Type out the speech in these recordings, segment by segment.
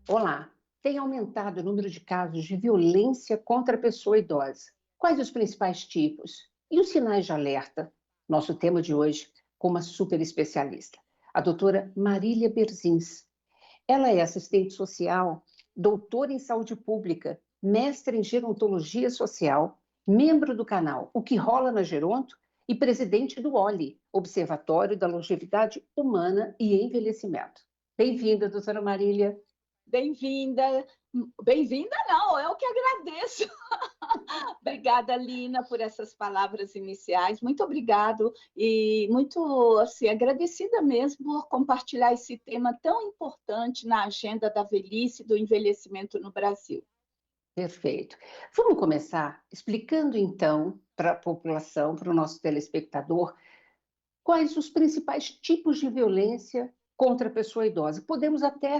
Olá, tem aumentado o número de casos de violência contra a pessoa idosa. Quais os principais tipos? E os sinais de alerta? Nosso tema de hoje com uma super especialista, a doutora Marília Berzins. Ela é assistente social, doutora em saúde pública, mestre em gerontologia social, membro do canal O que Rola na Geronto e presidente do OLI, Observatório da Longevidade Humana e Envelhecimento. Bem-vinda, doutora Marília. Bem-vinda. Bem-vinda não, eu que agradeço. Obrigada, Lina, por essas palavras iniciais. Muito obrigado e muito assim agradecida mesmo por compartilhar esse tema tão importante na agenda da velhice e do envelhecimento no Brasil. Perfeito. Vamos começar explicando então para a população, para o nosso telespectador, quais os principais tipos de violência contra a pessoa idosa. Podemos até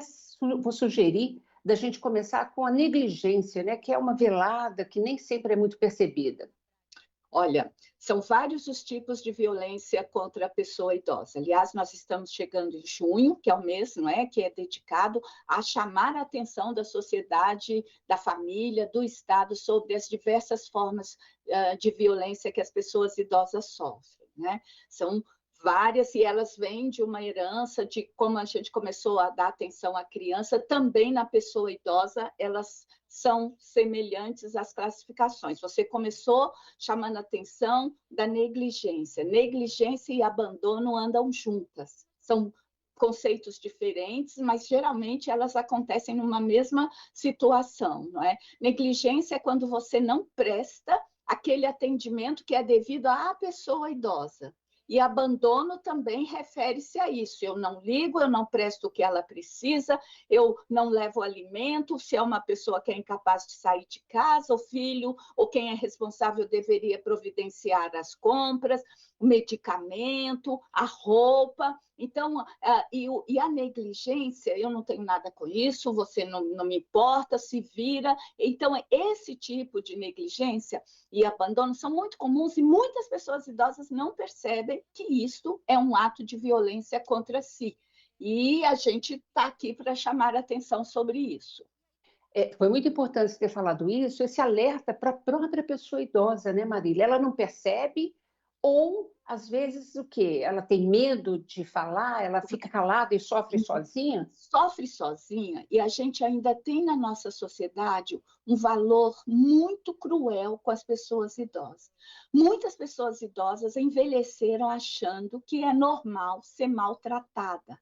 vou sugerir da gente começar com a negligência, né, que é uma velada que nem sempre é muito percebida. Olha, são vários os tipos de violência contra a pessoa idosa. Aliás, nós estamos chegando em junho, que é o mês, não é, que é dedicado a chamar a atenção da sociedade, da família, do Estado sobre as diversas formas de violência que as pessoas idosas sofrem, né? São várias e elas vêm de uma herança de como a gente começou a dar atenção à criança, também na pessoa idosa, elas são semelhantes às classificações. Você começou chamando a atenção da negligência. Negligência e abandono andam juntas. São conceitos diferentes, mas geralmente elas acontecem numa mesma situação, não é? Negligência é quando você não presta aquele atendimento que é devido à pessoa idosa. E abandono também refere-se a isso. Eu não ligo, eu não presto o que ela precisa, eu não levo alimento, se é uma pessoa que é incapaz de sair de casa, o filho, ou quem é responsável deveria providenciar as compras, o medicamento, a roupa. Então, e a negligência, eu não tenho nada com isso, você não me importa, se vira. Então, esse tipo de negligência e abandono são muito comuns e muitas pessoas idosas não percebem que isto é um ato de violência contra si. E a gente está aqui para chamar a atenção sobre isso. Foi muito importante você ter falado isso, esse alerta para a própria pessoa idosa, né, Marília? Ela não percebe ou, às vezes, o quê? Ela tem medo de falar, ela fica calada e sofre sozinha? Sofre sozinha e a gente ainda tem na nossa sociedade um valor muito cruel com as pessoas idosas. Muitas pessoas idosas envelheceram achando que é normal ser maltratada,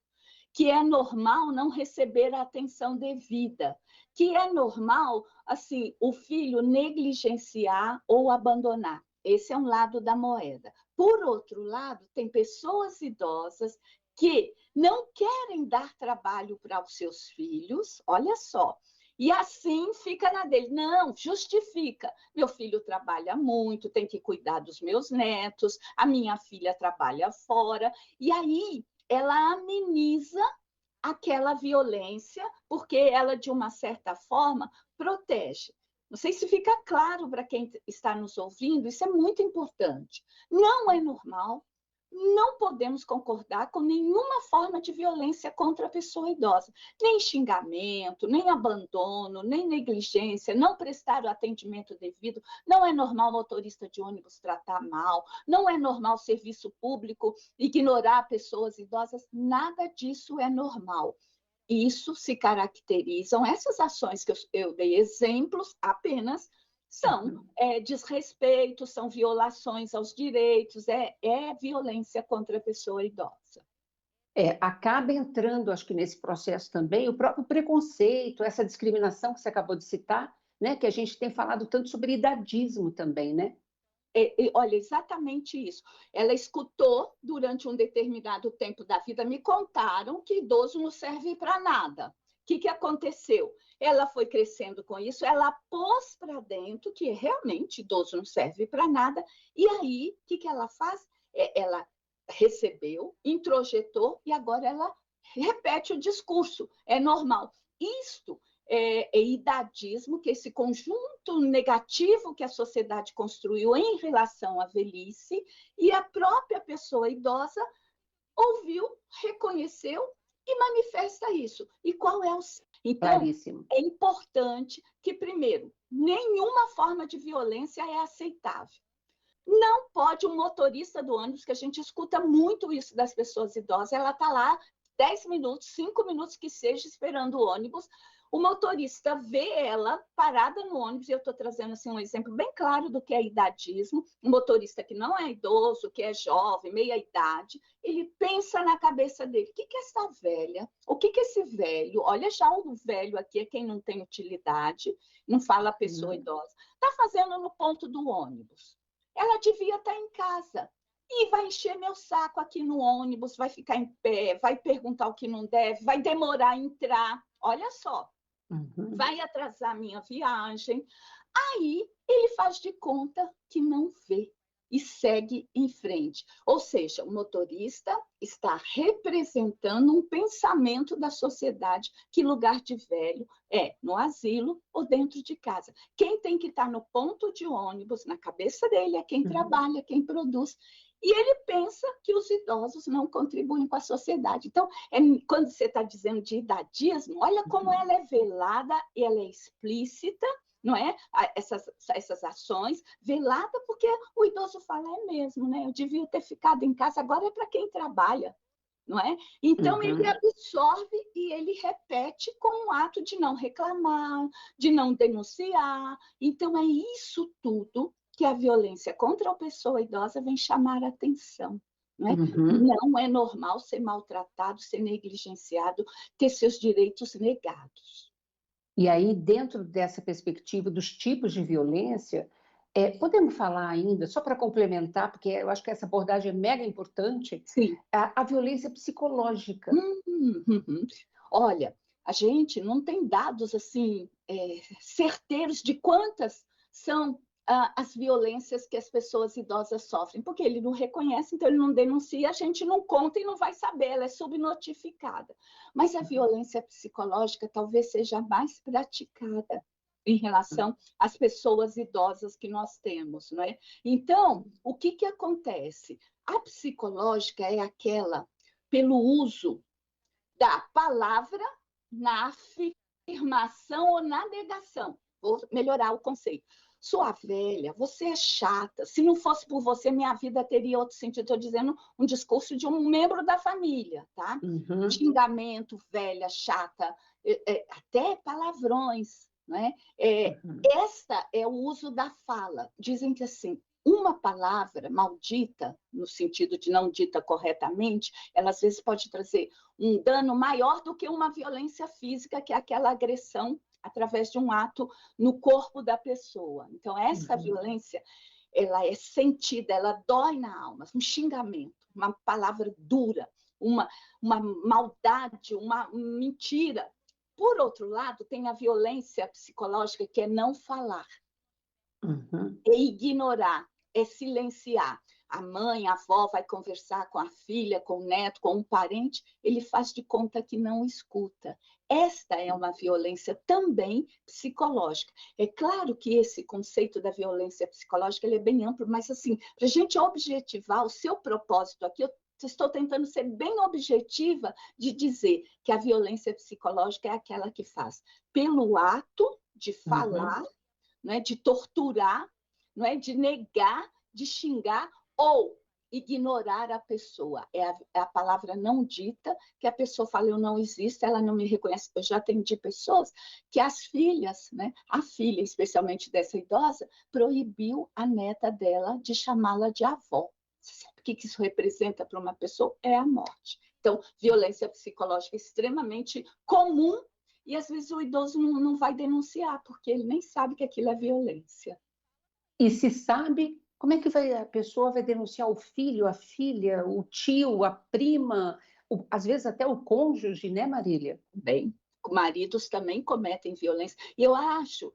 que é normal não receber a atenção devida, que é normal, assim, o filho negligenciar ou abandonar. Esse é um lado da moeda. Por outro lado, tem pessoas idosas que não querem dar trabalho para os seus filhos, olha só, e assim fica na dele. Não, justifica. Meu filho trabalha muito, tem que cuidar dos meus netos, a minha filha trabalha fora, e aí ela ameniza aquela violência, porque ela, de uma certa forma, protege. Não sei se fica claro para quem está nos ouvindo, isso é muito importante. Não é normal, não podemos concordar com nenhuma forma de violência contra a pessoa idosa. Nem xingamento, nem abandono, nem negligência, não prestar o atendimento devido. Não é normal o motorista de ônibus tratar mal, não é normal o serviço público ignorar pessoas idosas, nada disso é normal. Isso se caracterizam, essas ações que eu dei exemplos apenas, são desrespeito, são violações aos direitos, é violência contra a pessoa idosa. Acaba entrando, acho que nesse processo também, o próprio preconceito, essa discriminação que você acabou de citar, né, que a gente tem falado tanto sobre idadismo também, né? Olha, exatamente isso. Ela escutou durante um determinado tempo da vida, me contaram que idoso não serve para nada. O que aconteceu? Ela foi crescendo com isso, ela pôs para dentro que realmente idoso não serve para nada, e aí o que ela faz? Ela recebeu, introjetou e agora ela repete o discurso. É normal. Isto é idadismo, que é esse conjunto negativo que a sociedade construiu em relação à velhice, e a própria pessoa idosa ouviu, reconheceu e manifesta isso. E qual é Então, Claríssimo. é importante que, primeiro, nenhuma forma de violência é aceitável. Não pode um motorista do ônibus, que a gente escuta muito isso das pessoas idosas, ela está lá 10 minutos, 5 minutos que seja, esperando o ônibus, o motorista vê ela parada no ônibus, e eu estou trazendo assim, um exemplo bem claro do que é idadismo, um motorista que não é idoso, que é jovem, meia idade, ele pensa na cabeça dele, o que é essa velha? O que é esse velho? Olha, já o velho aqui é quem não tem utilidade, não fala a pessoa idosa, está fazendo no ponto do ônibus. Ela devia estar em casa. E vai encher meu saco aqui no ônibus, vai ficar em pé, vai perguntar o que não deve, vai demorar a entrar. Olha só, vai atrasar minha viagem. Aí ele faz de conta que não vê e segue em frente. Ou seja, o motorista está representando um pensamento da sociedade que lugar de velho é no asilo ou dentro de casa. Quem tem que estar no ponto de ônibus, na cabeça dele, é quem trabalha, quem produz. E ele pensa que os idosos não contribuem com a sociedade. Então, quando você está dizendo de idadismo, olha como ela é velada, ela é explícita, não é? Essas ações, velada, porque o idoso fala, é mesmo, né? Eu devia ter ficado em casa, agora é para quem trabalha, não é? Então, ele absorve e ele repete com um ato de não reclamar, de não denunciar. Então, é isso tudo que a violência contra a pessoa idosa vem chamar a atenção. Não é? Não é normal ser maltratado, ser negligenciado, ter seus direitos negados. E aí, dentro dessa perspectiva dos tipos de violência, podemos falar ainda, só para complementar, porque eu acho que essa abordagem é mega importante, Sim. a violência psicológica. Olha, a gente não tem dados assim certeiros de quantas são as violências que as pessoas idosas sofrem, porque ele não reconhece, então ele não denuncia, a gente não conta e não vai saber, ela é subnotificada. Mas a violência psicológica talvez seja mais praticada em relação às pessoas idosas que nós temos, não é? Então, o que acontece? A psicológica é aquela pelo uso da palavra na afirmação ou na negação. Vou melhorar o conceito. Sua velha, você é chata. Se não fosse por você, minha vida teria outro sentido. Estou dizendo um discurso de um membro da família, tá? Xingamento, velha, chata, até palavrões, né? Esta é o uso da fala. Dizem que assim, uma palavra maldita, no sentido de não dita corretamente, ela às vezes pode trazer um dano maior do que uma violência física, que é aquela agressão através de um ato no corpo da pessoa. Então, essa violência, ela é sentida, ela dói na alma, um xingamento, uma palavra dura, uma maldade, uma mentira. Por outro lado, tem a violência psicológica, que é não falar, é ignorar, é silenciar. A mãe, a avó vai conversar com a filha, com o neto, com um parente, ele faz de conta que não escuta. Esta é uma violência também psicológica. É claro que esse conceito da violência psicológica ele é bem amplo, mas assim, para a gente objetivar o seu propósito aqui, eu estou tentando ser bem objetiva de dizer que a violência psicológica é aquela que faz pelo ato de falar, né, de torturar, não é, de negar, de xingar ou ignorar a pessoa. É a palavra não dita, que a pessoa fala, eu não existo, ela não me reconhece. Eu já atendi pessoas que as filhas, né, a filha, especialmente dessa idosa, proibiu a neta dela de chamá-la de avó. Você sabe o que isso representa para uma pessoa? É a morte. Então, violência psicológica é extremamente comum e, às vezes, o idoso não vai denunciar, porque ele nem sabe que aquilo é violência. E se sabe, como é que a pessoa vai denunciar o filho, a filha, o tio, a prima, às vezes até o cônjuge, né, Marília? Bem, maridos também cometem violência. E eu acho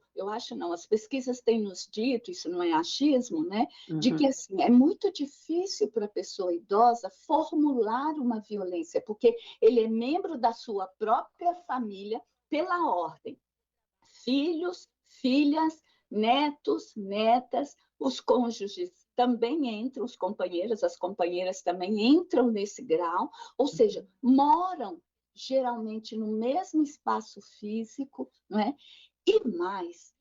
não, as pesquisas têm nos dito, isso não é achismo, né? De que assim, é muito difícil para a pessoa idosa formular uma violência, porque ele é membro da sua própria família pela ordem. Filhos, filhas, netos, netas, os cônjuges também entram, os companheiros, as companheiras também entram nesse grau, ou seja, moram geralmente no mesmo espaço físico, não é? E mais,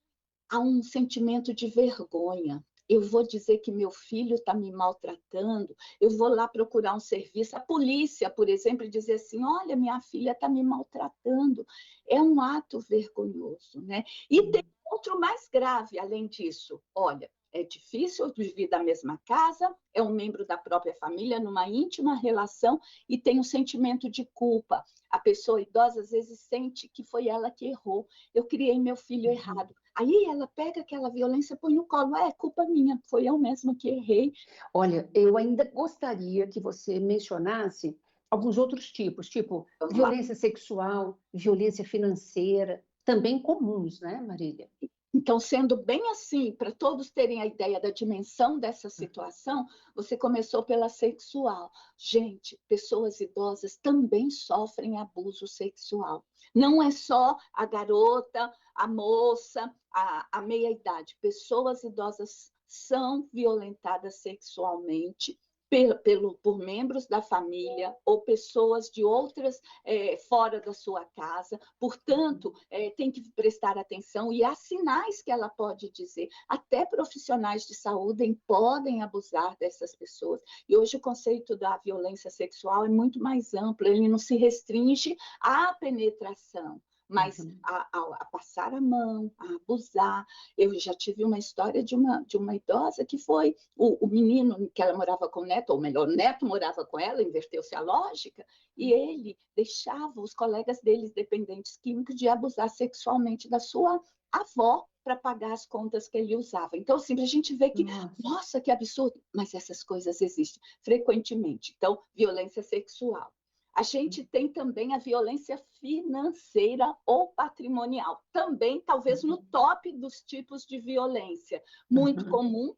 há um sentimento de vergonha. Eu vou dizer que meu filho está me maltratando, eu vou lá procurar um serviço, a polícia, por exemplo, dizer assim: olha, minha filha está me maltratando. É um ato vergonhoso, né? E tem outro mais grave, além disso. Olha, é difícil dividir da mesma casa, é um membro da própria família, numa íntima relação, e tem um sentimento de culpa. A pessoa idosa às vezes sente que foi ela que errou. Eu criei meu filho errado. Aí ela pega aquela violência e põe no colo. É culpa minha, foi eu mesma que errei. Olha, eu ainda gostaria que você mencionasse alguns outros tipos, tipo Vamos lá. violência sexual, violência financeira, também comuns, né, Marília? Então, sendo bem assim, para todos terem a ideia da dimensão dessa situação, você começou pela sexual. Gente, pessoas idosas também sofrem abuso sexual. Não é só a garota, a moça, a meia-idade. Pessoas idosas são violentadas sexualmente por membros da família ou pessoas de outras fora da sua casa. Portanto, tem que prestar atenção e há sinais que ela pode dizer. Até profissionais de saúde podem abusar dessas pessoas. E hoje o conceito da violência sexual é muito mais amplo, ele não se restringe à penetração, mas a passar a mão, a abusar. Eu já tive uma história de uma idosa que foi o menino que ela morava com o neto, ou melhor, o neto morava com ela, inverteu-se a lógica, e ele deixava os colegas deles, dependentes químicos, de abusar sexualmente da sua avó para pagar as contas que ele usava. Então, assim, a gente vê que, nossa, que absurdo, mas essas coisas existem frequentemente. Então, violência sexual. A gente tem também a violência financeira ou patrimonial, também talvez no top dos tipos de violência, muito comum.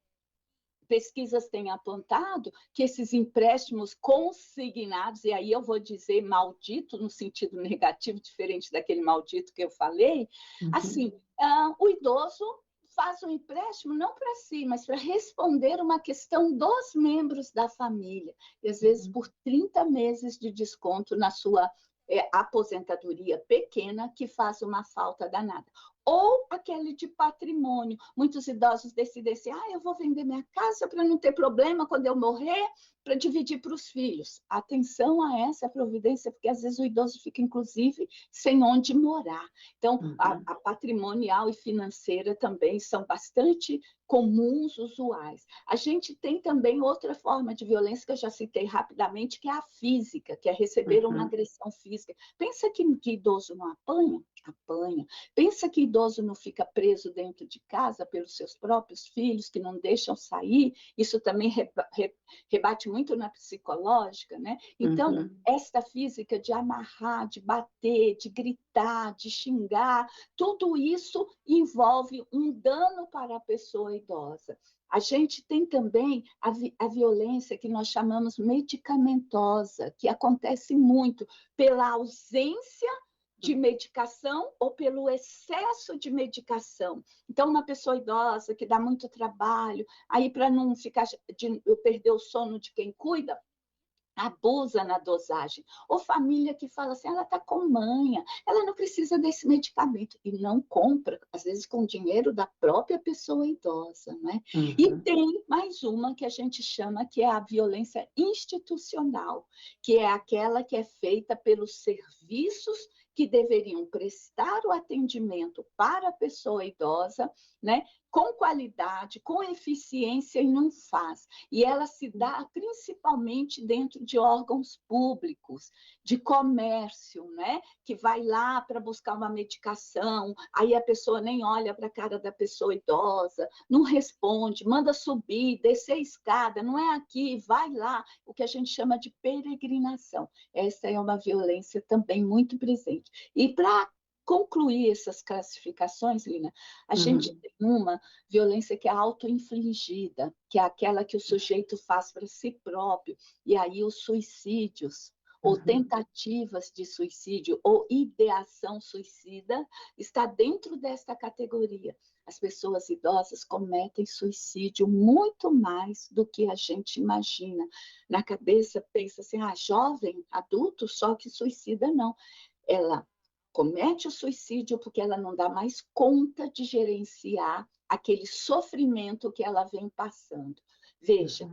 Pesquisas têm apontado que esses empréstimos consignados, e aí eu vou dizer maldito no sentido negativo, diferente daquele maldito que eu falei, assim, o idoso faz um empréstimo não para si, mas para responder uma questão dos membros da família, e às vezes por 30 meses de desconto na sua aposentadoria pequena, que faz uma falta danada. Ou aquele de patrimônio. Muitos idosos decidem assim: eu vou vender minha casa para não ter problema quando eu morrer, para dividir para os filhos. Atenção a essa providência, porque às vezes o idoso fica, inclusive, sem onde morar. Então, a patrimonial e financeira também são bastante comuns, usuais. A gente tem também outra forma de violência que eu já citei rapidamente, que é a física, que é receber uma agressão física. Pensa que idoso não apanha? Apanha. Pensa que idoso não fica preso dentro de casa pelos seus próprios filhos, que não deixam sair? Isso também rebate muito na psicológica, né? Então, esta física de amarrar, de bater, de gritar, de xingar, tudo isso envolve um dano para a pessoa idosa. A gente tem também a violência que nós chamamos medicamentosa, que acontece muito pela ausência de medicação ou pelo excesso de medicação. Então, uma pessoa idosa que dá muito trabalho, aí para não ficar perder o sono de quem cuida, abusa na dosagem. Ou família que fala assim: ela está com manha, ela não precisa desse medicamento, e não compra, às vezes com dinheiro da própria pessoa idosa, né? E tem mais uma que a gente chama que é a violência institucional, que é aquela que é feita pelos serviços que deveriam prestar o atendimento para a pessoa idosa, né, com qualidade, com eficiência, e não faz. E ela se dá principalmente dentro de órgãos públicos, de comércio, né, que vai lá para buscar uma medicação, aí a pessoa nem olha para a cara da pessoa idosa, não responde, manda subir, descer a escada, não é aqui, vai lá, o que a gente chama de peregrinação. Essa é uma violência também muito presente. E para concluir essas classificações, Lina, a gente tem uma violência que é autoinfligida, que é aquela que o sujeito faz para si próprio, e aí os suicídios, ou Uhum. tentativas de suicídio, ou ideação suicida, está dentro desta categoria. As pessoas idosas cometem suicídio muito mais do que a gente imagina. Na cabeça pensa assim, jovem, adulto, só que suicida não. Ela comete o suicídio porque ela não dá mais conta de gerenciar aquele sofrimento que ela vem passando. Veja,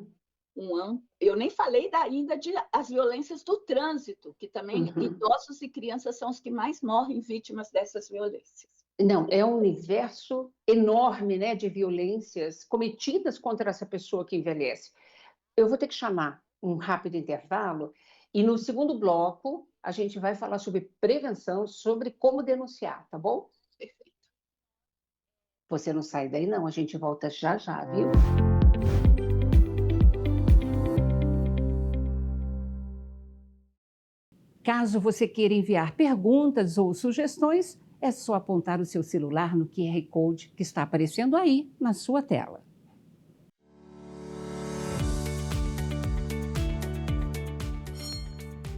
Uhum. eu nem falei ainda as violências do trânsito, que também Uhum. idosos e crianças são os que mais morrem vítimas dessas violências. Não, é um universo enorme, né, de violências cometidas contra essa pessoa que envelhece. Eu vou ter que chamar um rápido intervalo e no segundo bloco a gente vai falar sobre prevenção, sobre como denunciar, tá bom? Perfeito. Você não sai daí não, a gente volta já já, viu? Caso você queira enviar perguntas ou sugestões, é só apontar o seu celular no QR Code que está aparecendo aí na sua tela.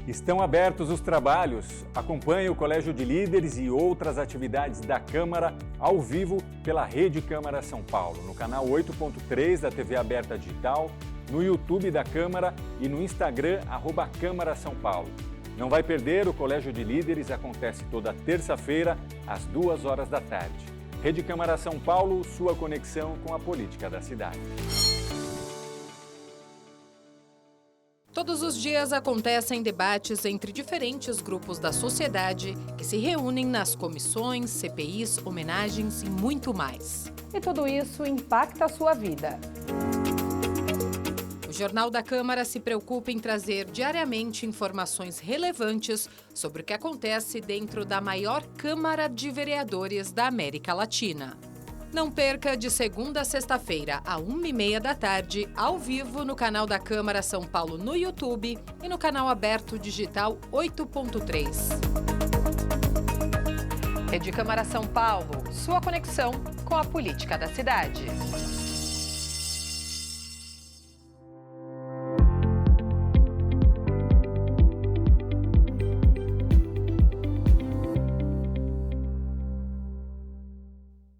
Estão abertos os trabalhos. Acompanhe o Colégio de Líderes e outras atividades da Câmara ao vivo pela Rede Câmara São Paulo, no canal 8.3 da TV Aberta Digital, no YouTube da Câmara e no Instagram, @Câmara São Paulo. Não vai perder, o Colégio de Líderes acontece toda terça-feira, às 2 horas da tarde. Rede Câmara São Paulo, sua conexão com a política da cidade. Todos os dias acontecem debates entre diferentes grupos da sociedade que se reúnem nas comissões, CPIs, homenagens e muito mais. E tudo isso impacta a sua vida. O Jornal da Câmara se preocupa em trazer diariamente informações relevantes sobre o que acontece dentro da maior Câmara de Vereadores da América Latina. Não perca de segunda a sexta-feira, à 1h30 da tarde, ao vivo no canal da Câmara São Paulo no YouTube e no canal aberto digital 8.3. Rede Câmara São Paulo, sua conexão com a política da cidade.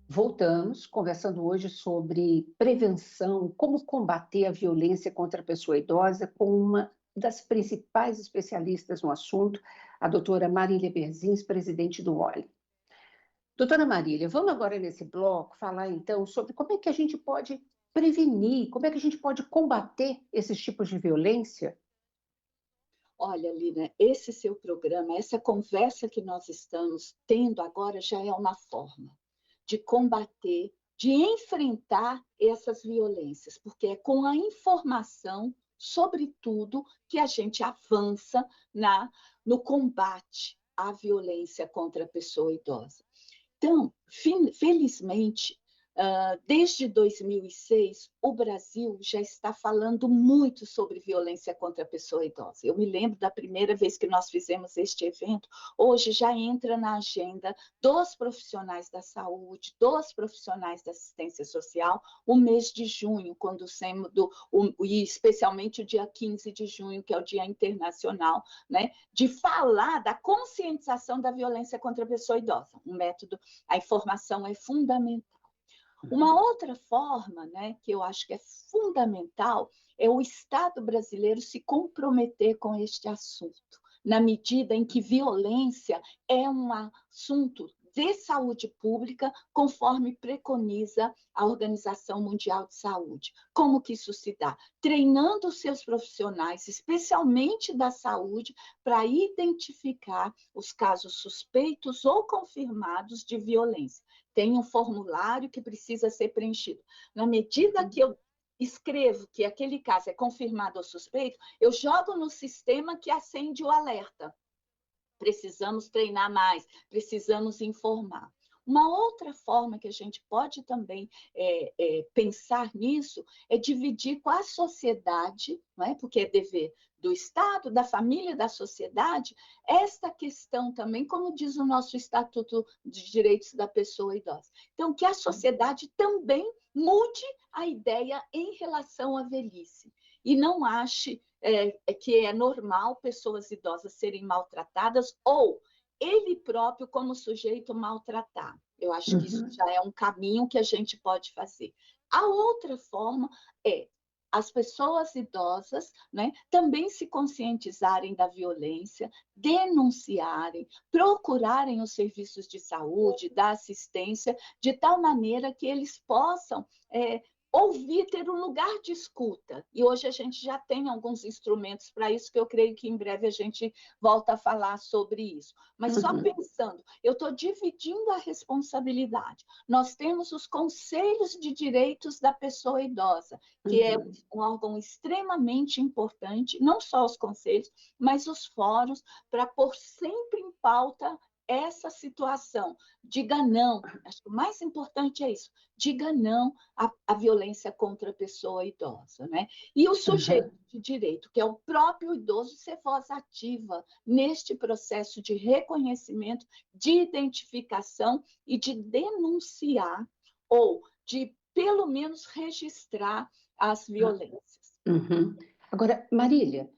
Voltamos conversando hoje sobre prevenção, como combater a violência contra a pessoa idosa, com uma das principais especialistas no assunto, a doutora Marília Berzins, presidente do OLI. Doutora Marília, vamos agora nesse bloco falar então sobre como é que a gente pode prevenir, como é que a gente pode combater esses tipos de violência? Olha, Lina, esse seu programa, essa conversa que nós estamos tendo agora já é uma forma de combater, de enfrentar essas violências, porque é com a informação, sobretudo, que a gente avança no combate à violência contra a pessoa idosa. Então, felizmente, desde 2006, o Brasil já está falando muito sobre violência contra a pessoa idosa. Eu me lembro da primeira vez que nós fizemos este evento, hoje já entra na agenda dos profissionais da saúde, dos profissionais da assistência social, o mês de junho, e especialmente o dia 15 de junho, que é o Dia Internacional, né, de falar da conscientização da violência contra a pessoa idosa. A informação é fundamental. Uma outra forma, né, que eu acho que é fundamental, é o Estado brasileiro se comprometer com este assunto, na medida em que violência é um assunto de saúde pública, conforme preconiza a Organização Mundial de Saúde. Como que isso se dá? Treinando os seus profissionais, especialmente da saúde, para identificar os casos suspeitos ou confirmados de violência. Tem um formulário que precisa ser preenchido. Na medida que eu escrevo que aquele caso é confirmado ou suspeito, eu jogo no sistema que acende o alerta. Precisamos treinar mais, precisamos informar. Uma outra forma que a gente pode também pensar nisso é dividir com a sociedade, não é? Porque é dever do Estado, da família, da sociedade, esta questão também, como diz o nosso Estatuto de Direitos da Pessoa Idosa. Então, que a sociedade também mude a ideia em relação à velhice e não ache que é normal pessoas idosas serem maltratadas ou ele próprio como sujeito maltratar. Eu acho que isso Uhum. já é um caminho que a gente pode fazer. A outra forma é as pessoas idosas, né, também se conscientizarem da violência, denunciarem, procurarem os serviços de saúde, da assistência, de tal maneira que eles possam ouvir, ter um lugar de escuta. E hoje a gente já tem alguns instrumentos para isso, que eu creio que em breve a gente volta a falar sobre isso. Mas só Uhum. pensando, eu estou dividindo a responsabilidade. Nós temos os conselhos de direitos da pessoa idosa, que é Uhum. um órgão extremamente importante, não só os conselhos, mas os fóruns, para pôr sempre em pauta essa situação. Diga não, acho que o mais importante é isso, diga não à violência contra a pessoa idosa, né? E o sujeito Uhum. de direito, que é o próprio idoso, ser voz ativa neste processo de reconhecimento, de identificação e de denunciar, ou de, pelo menos, registrar as violências. Uhum. Agora, Marília,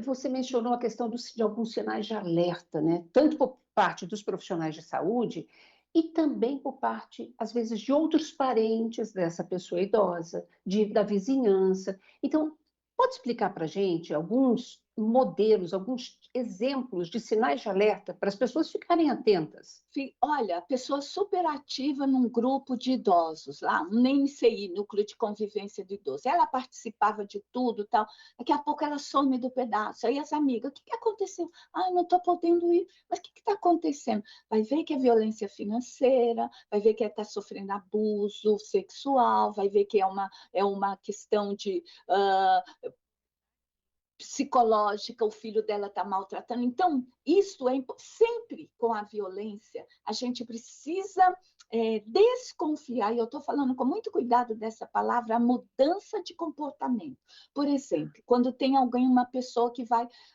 você mencionou a questão de alguns sinais de alerta, né? Tanto por parte dos profissionais de saúde e também por parte, às vezes, de outros parentes dessa pessoa idosa, da vizinhança. Então, pode explicar para a gente alguns modelos, alguns exemplos de sinais de alerta para as pessoas ficarem atentas? Olha, a pessoa super ativa num grupo de idosos, lá, um NCI, Núcleo de Convivência do Idoso. Ela participava de tudo, tal. Daqui a pouco ela some do pedaço. Aí as amigas, o que aconteceu? Ah, não estou podendo ir. Mas o que está acontecendo? Vai ver que é violência financeira, vai ver que está sofrendo abuso sexual, vai ver que é uma questão de psicológica, o filho dela está maltratando. Então, isso é sempre com a violência, a gente precisa desconfiar, e eu estou falando com muito cuidado dessa palavra, a mudança de comportamento. Por exemplo, quando tem alguém, uma pessoa que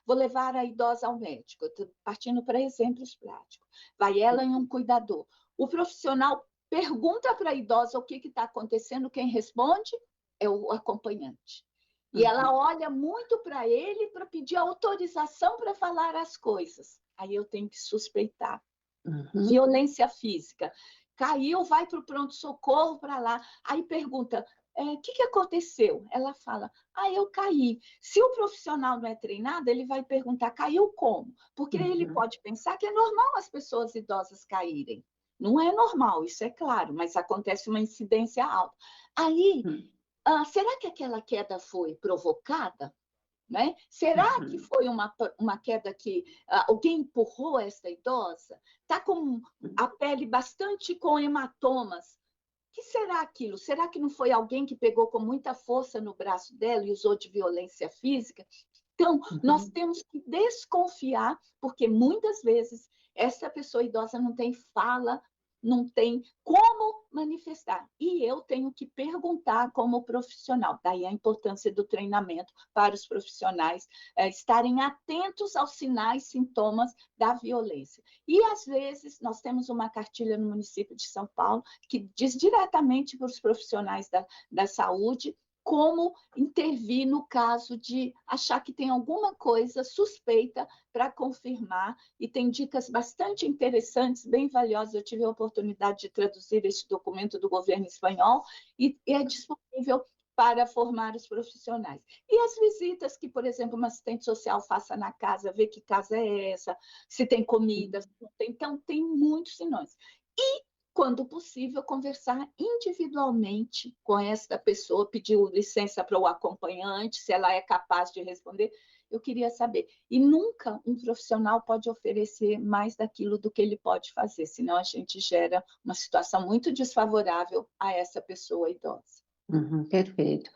vou levar a idosa ao médico, estou partindo para exemplos práticos, vai ela em um cuidador. O profissional pergunta para a idosa o que está acontecendo, quem responde é o acompanhante. E ela olha muito para ele para pedir autorização para falar as coisas. Aí eu tenho que suspeitar. Uhum. Violência física. Caiu, vai para o pronto-socorro para lá. Aí pergunta, o que aconteceu? Ela fala, eu caí. Se o profissional não é treinado, ele vai perguntar, caiu como? Porque ele Uhum. pode pensar que é normal as pessoas idosas caírem. Não é normal, isso é claro, mas acontece uma incidência alta. Aí será que aquela queda foi provocada? Né? Será que Uhum. foi uma queda que alguém empurrou essa idosa? Está com a pele bastante com hematomas. O que será aquilo? Será que não foi alguém que pegou com muita força no braço dela e usou de violência física? Então, nós Uhum. temos que desconfiar, porque muitas vezes essa pessoa idosa não tem fala, não tem como manifestar. E eu tenho que perguntar como profissional. Daí a importância do treinamento para os profissionais estarem atentos aos sinais, sintomas da violência. E, às vezes, nós temos uma cartilha no município de São Paulo que diz diretamente para os profissionais da saúde como intervir no caso de achar que tem alguma coisa suspeita para confirmar, e tem dicas bastante interessantes, bem valiosas. Eu tive a oportunidade de traduzir este documento do governo espanhol e é disponível para formar os profissionais. E as visitas que, por exemplo, uma assistente social faça na casa, ver que casa é essa, se tem comida, se não tem. Então, tem muitos sinais. E quando possível, conversar individualmente com esta pessoa, pedir licença para o acompanhante, se ela é capaz de responder. Eu queria saber. E nunca um profissional pode oferecer mais daquilo do que ele pode fazer, senão a gente gera uma situação muito desfavorável a essa pessoa idosa. Uhum. Perfeito.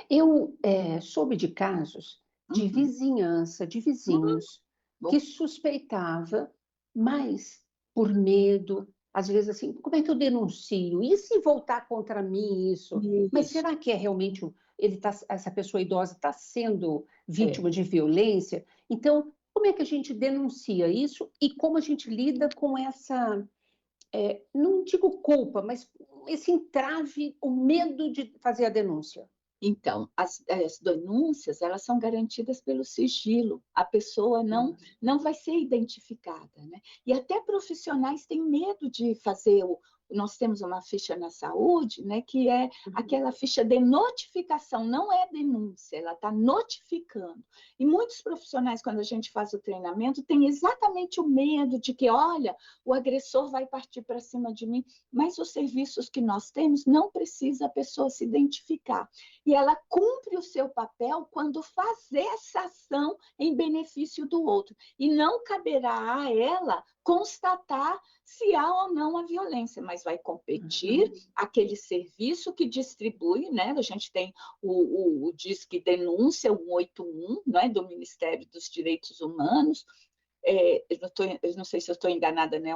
Eu soube de casos de Uhum. vizinhança, de Uhum. vizinhos, que suspeitava, mas por medo, às vezes assim, como é que eu denuncio? E se voltar contra mim isso? Mas Isso. será que é realmente essa pessoa idosa está sendo É. vítima de violência? Então, como é que a gente denuncia isso e como a gente lida com essa, não digo culpa, mas esse entrave, o medo de fazer a denúncia? Então, as denúncias, elas são garantidas pelo sigilo, a pessoa não vai ser identificada, né? E até profissionais têm medo de fazer nós temos uma ficha na saúde, né, que é aquela ficha de notificação, não é denúncia, ela está notificando. E muitos profissionais, quando a gente faz o treinamento, têm exatamente o medo de que, olha, o agressor vai partir para cima de mim, mas os serviços que nós temos não precisa a pessoa se identificar. E ela cumpre o seu papel quando fazer essa ação em benefício do outro. E não caberá a ela constatar se há ou não a violência, mas vai competir aquele serviço que distribui, né? A gente tem o Disque Denúncia, o 181, né? Do Ministério dos Direitos Humanos. Eu não sei se eu estou enganada, né?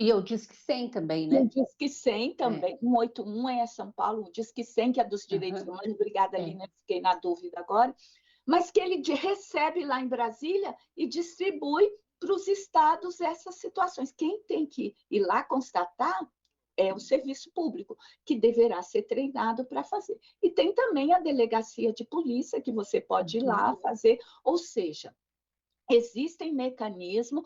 E eu Disque 100 também, né? O Disque 100 também, 181 é São Paulo, o Disque 100, que é dos direitos humanos, obrigada, Lina, fiquei na dúvida agora, mas que ele recebe lá em Brasília e distribui para os estados essas situações. Quem tem que ir lá constatar é o serviço público, que deverá ser treinado para fazer. E tem também a delegacia de polícia, que você pode ir lá fazer, ou seja, existem mecanismos,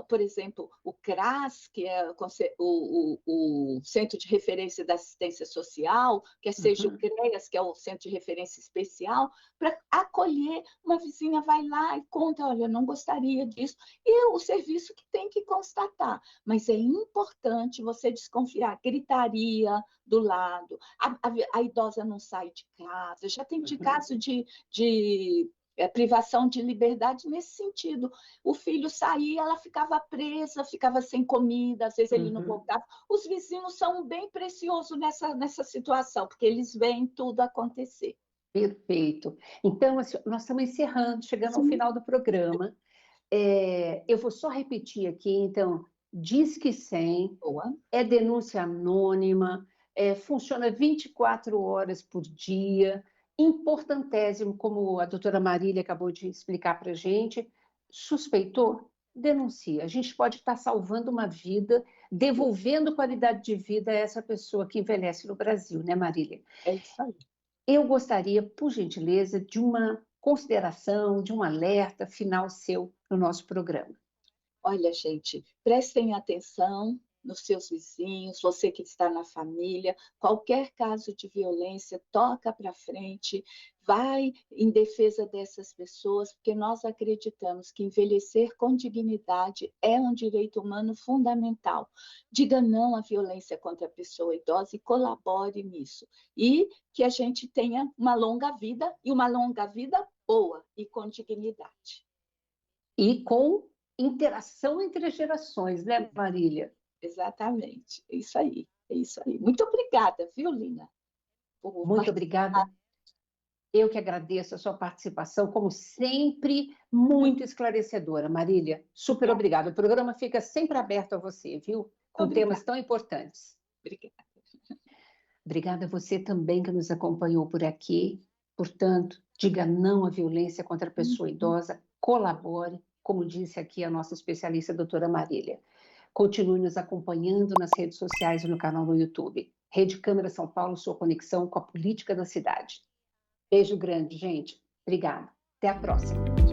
por exemplo, o CRAS, que é o Centro de Referência da Assistência Social, quer seja o CREAS, que é o Centro de Referência Especial, para acolher. Uma vizinha vai lá e conta, olha, eu não gostaria disso, e o serviço que tem que constatar. Mas é importante você desconfiar, gritaria do lado, a idosa não sai de casa, já tem caso de privação de liberdade nesse sentido. O filho saía, ela ficava presa, ficava sem comida, às vezes ele não voltava. Os vizinhos são bem preciosos nessa situação, porque eles veem tudo acontecer. Perfeito. Então, assim, nós estamos encerrando, chegando ao final do programa. Eu vou só repetir aqui, então, Disque 100, é denúncia anônima, funciona 24 horas por dia, importantésimo, como a doutora Marília acabou de explicar para a gente, suspeitou, denuncia. A gente pode estar salvando uma vida, devolvendo qualidade de vida a essa pessoa que envelhece no Brasil, né, Marília? É isso aí. Eu gostaria, por gentileza, de uma consideração, de um alerta final seu no nosso programa. Olha, gente, prestem atenção nos seus vizinhos, você que está na família, qualquer caso de violência, toca para frente, vai em defesa dessas pessoas, porque nós acreditamos que envelhecer com dignidade é um direito humano fundamental. Diga não à violência contra a pessoa idosa e colabore nisso. E que a gente tenha uma longa vida, e uma longa vida boa e com dignidade. E com interação entre as gerações, né, Marília? Exatamente, é isso aí, é isso aí. Muito obrigada, viu, Lina? Muito obrigada. Eu que agradeço a sua participação, como sempre, muito esclarecedora, Marília. Super obrigada. O programa fica sempre aberto a você, viu? Com temas tão importantes. Obrigada. Obrigada a você também que nos acompanhou por aqui. Portanto, diga não à violência contra a pessoa idosa, colabore, como disse aqui a nossa especialista, a doutora Marília. Continue nos acompanhando nas redes sociais e no canal no YouTube. Rede Câmara São Paulo, sua conexão com a política da cidade. Beijo grande, gente. Obrigada. Até a próxima.